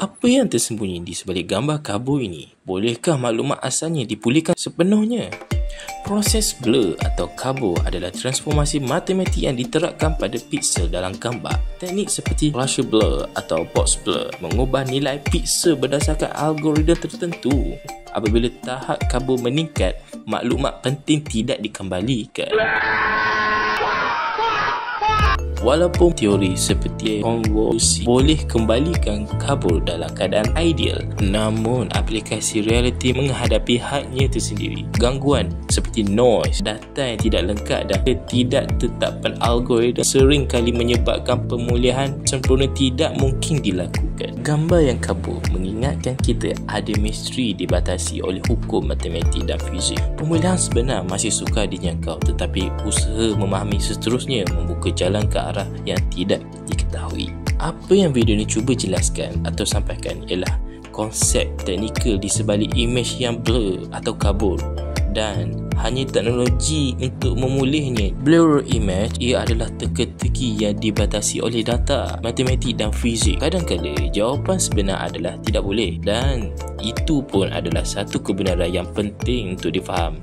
Apa yang tersembunyi di sebalik gambar kabur ini? Bolehkah maklumat asalnya dipulihkan sepenuhnya? Proses blur atau kabur adalah transformasi matematik yang diterapkan pada piksel dalam gambar. Teknik seperti partial blur atau box blur mengubah nilai piksel berdasarkan algoritma tertentu. Apabila tahap kabur meningkat, maklumat penting tidak dikembalikan. Walaupun teori seperti konvolusi boleh kembalikan kabur dalam keadaan ideal, namun aplikasi realiti menghadapi hadnya tersendiri. Gangguan seperti noise, data yang tidak lengkap dan ketidaktetapkan algoritma sering kali menyebabkan pemulihan sempurna tidak mungkin dilakukan. Gambar yang kabur mengingatkan kita ada misteri dibatasi oleh hukum matematik dan fizik. Pemulihan sebenar masih sukar dijangkau, tetapi usaha memahami seterusnya membuka jalan ke arah yang tidak diketahui. Apa yang video ini cuba jelaskan atau sampaikan ialah konsep teknikal di sebalik imej yang blur atau kabur dan hanya teknologi untuk memulihnya. Blur image ia adalah teka-teki yang dibatasi oleh data, matematik dan fizik. Kadang-kadang jawapan sebenar adalah tidak boleh, dan itu pun adalah satu kebenaran yang penting untuk difaham.